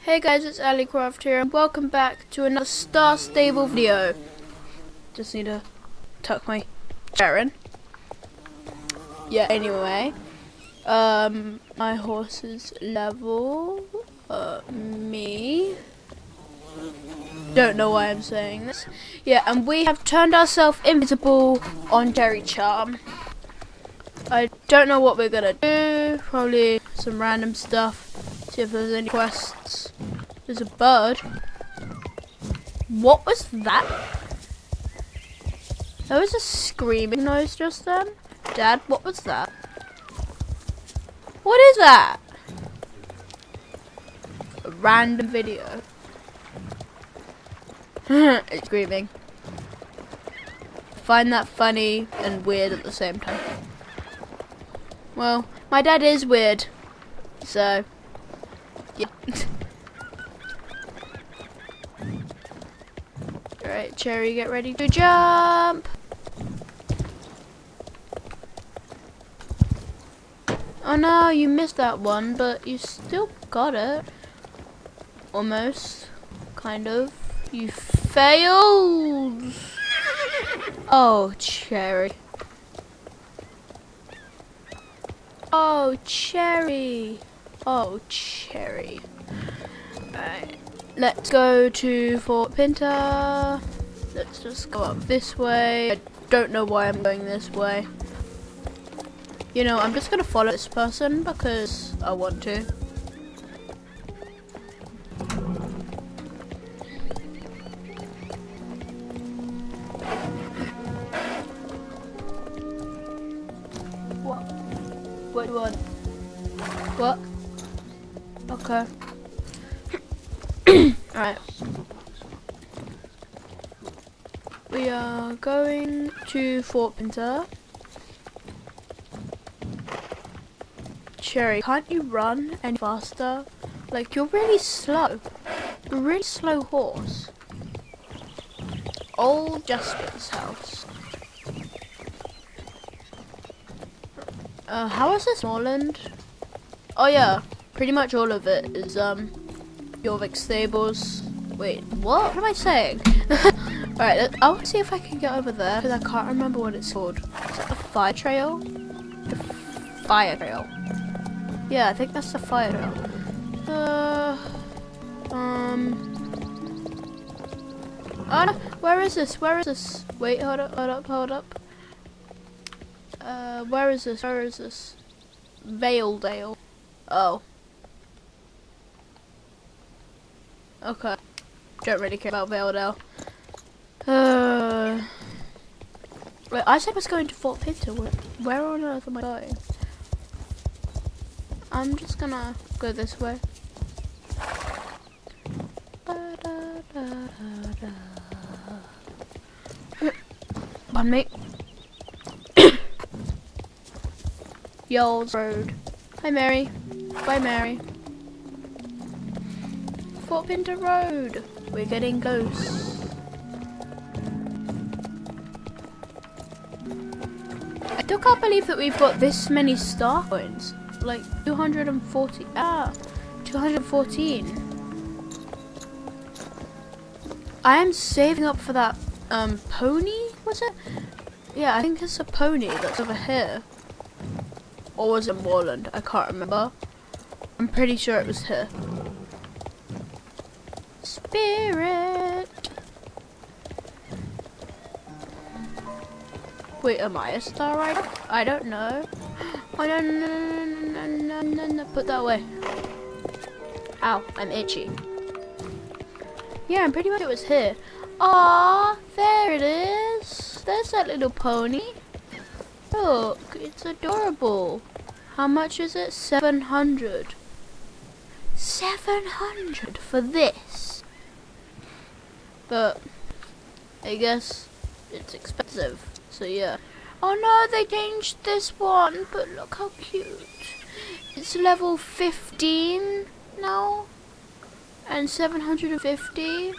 Hey guys, it's Alicraft here, and welcome back to another Star Stable video. Just need to tuck my chair in. Yeah, anyway. My horse's level. Me. Don't know why I'm saying this. Yeah, and we have turned ourselves invisible on Jerry Charm. I don't know what we're gonna do. Probably some random stuff. See if there's any quests. There's a bird. What was that? There was a screaming noise just then. Dad, what was that? What is that? A random video. It's screaming. Find that funny and weird at the same time. Well, my dad is weird. So, yeah. Alright, Cherry, get ready to jump. Oh no, you missed that one, but you still got it. Almost. Kind of. You failed. Oh, Cherry. Oh, Cherry. Oh, Cherry. Alright. Let's go to Fort Pinta. Let's just go up this way. I don't know why I'm going this way. You know, I'm just gonna follow this person because I want to. What? What do you want? What? Okay. Alright. We are going to Fort Pinta. Cherry, can't you run any faster? Like, you're really slow. You're a really slow horse. Old Jasper's house. How is this Norland? Oh yeah, pretty much all of it is Jorvik Stables. Wait, what am I saying? Alright, I want to see if I can get over there because I can't remember what it's called. Is that the fire trail? The fire trail. Yeah, I think that's the fire trail. Oh no, where is this? Where is this? Wait, hold up. Where is this? Where is this? Valedale. Oh. Okay. Don't really care about Valedale. Wait, I said I was going to Fort Pinta. Where on earth am I going? I'm just gonna go this way. Pardon me. Yols Road. Hi, Mary. Bye, Mary. Fort Pinta Road. We're getting ghosts. I still can't believe that we've got this many star coins. Like 240. 214. I am saving up for that pony, was it? Yeah, I think it's a pony that's over here. Or was it Moorland? I can't remember. I'm pretty sure it was here. Spirit. Wait, am I a star rider? I don't know. Oh no, no, put that away. Ow, I'm itchy. Yeah, I'm pretty much it was here. Ah, there it is. There's that little pony. Look, it's adorable. How much is it? 700. 700 for this. But I guess it's expensive. So yeah. Oh no, they changed this one, but look how cute. It's level 15 now. And 750.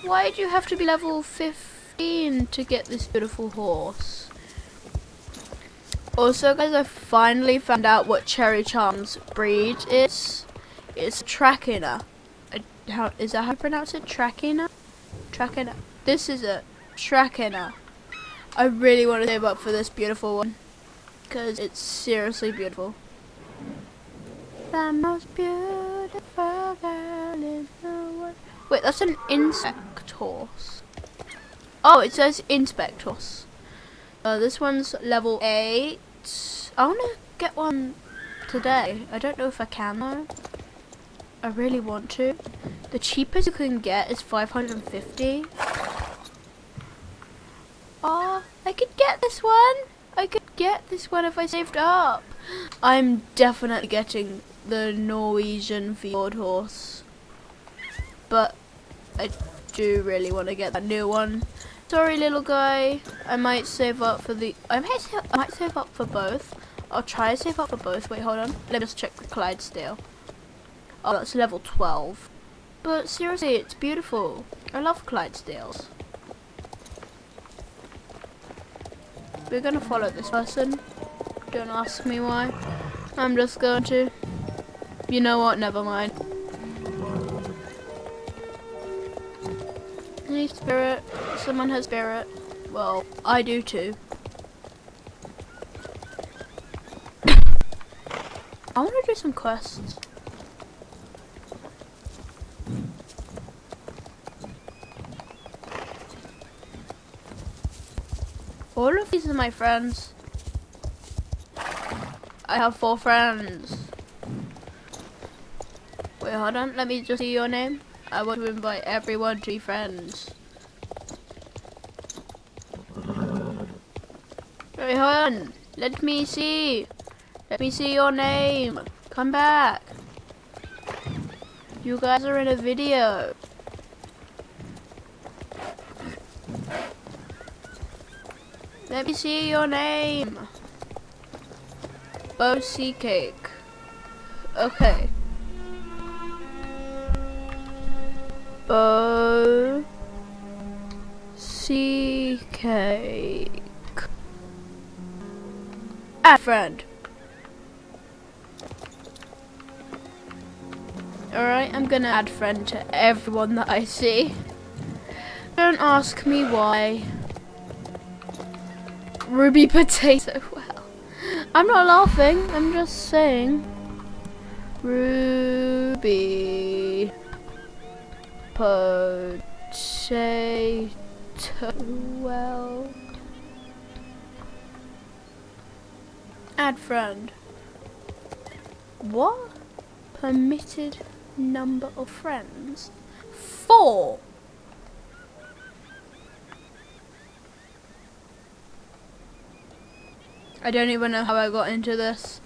Why do you have to be level 15 to get this beautiful horse? Also, guys, I finally found out what Cherry Charm's breed is. It's Trackiner. I how is that how you pronounce it? Trakehner? Trakehner. This is a Trakehner. I really want to save up for this beautiful one because it's seriously beautiful. The most beautiful girl in the world. Wait, that's an insect horse. Oh, it says inspect horse. This one's level 8. I want to get one today. I don't know if I can though. I really want to. The cheapest you can get is 550. Oh, I could get this one. I could get this one if I saved up. I'm definitely getting the Norwegian fjord horse. But I do really want to get that new one. Sorry, little guy. I might save up for the. I might save up for both. I'll try to save up for both. Wait, hold on. Let me just check the Clydesdale. Oh, that's level 12. But seriously, it's beautiful. I love Clydesdales. We're gonna follow this person. Don't ask me why. I'm just going to. You know what? Never mind. Any spirit? Someone has spirit. Well, I do too. I want to do some quests. All of these are my friends. I have 4 friends. Wait, hold on. Let me just see your name. I want to invite everyone to be friends. Wait, hold on. Let me see. Let me see your name. Come back. You guys are in a video. Let me see your name. Bossy Cake. Okay. Bossy Cake. Add friend. Alright, I'm gonna add friend to everyone that I see. Don't ask me why. Ruby potato, well. I'm not laughing, I'm just saying. Ruby potato, well. Add friend. What? Permitted number of friends? 4. I don't even know how I got into this.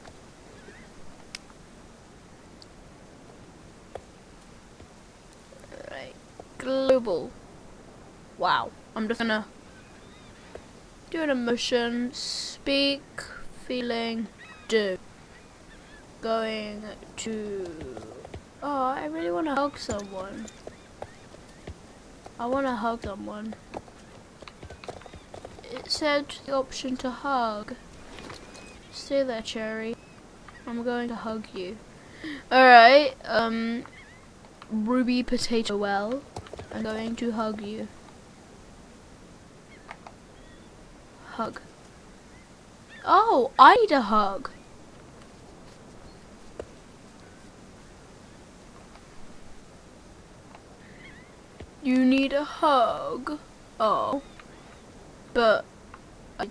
Right. Global. Wow. I'm just gonna do an emotion. Speak. Feeling. Do. Going to. Oh, I really want to hug someone. I want to hug someone. It said the option to hug. Stay there, Cherry. I'm going to hug you. Alright, Ruby Potato Well. I'm going to hug you. Hug. Oh, I need a hug. You need a hug. Oh. But I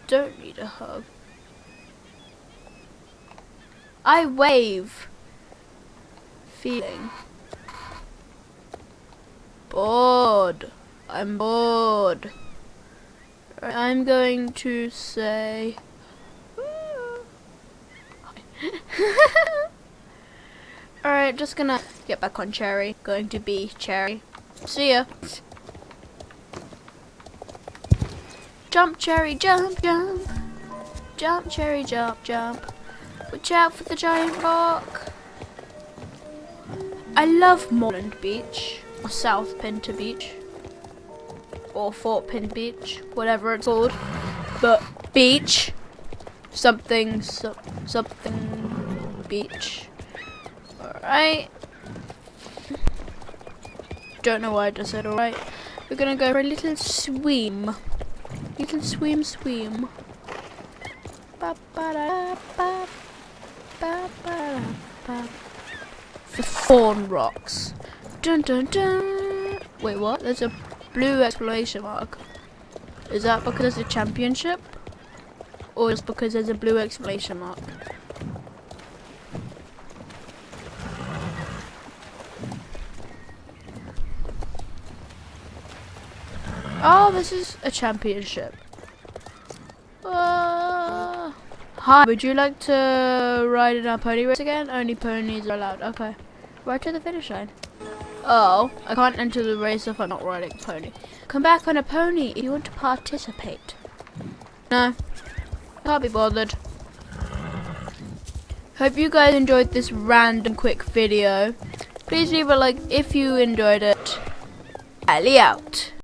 don't need a hug. I wave. Feeling. Bored. I'm bored. I'm going to say. Alright, just gonna get back on Cherry. Going to be Cherry. See ya. Jump, Cherry, jump, jump. Jump, Cherry, jump, jump. Watch out for the giant rock. I love Moreland Beach, or South Pinter Beach, or Fort Pin Beach, whatever it's called. But beach, something beach. Alright. don't know why I just said alright. We're gonna go for a little swim. Little swim. Ba ba da ba ba ba ba. The Thorn Rocks. Dun dun dun. Wait, what? There's a blue exclamation mark. Is that because there's a championship? Or is it because there's a blue exclamation mark? Oh, this is a championship. Hi, would you like to ride in our pony race again? Only ponies are allowed. Okay. Right to the finish line. Oh, I can't enter the race if I'm not riding a pony. Come back on a pony if you want to participate. No, can't be bothered. Hope you guys enjoyed this random quick video. Please leave a like if you enjoyed it. Ali out.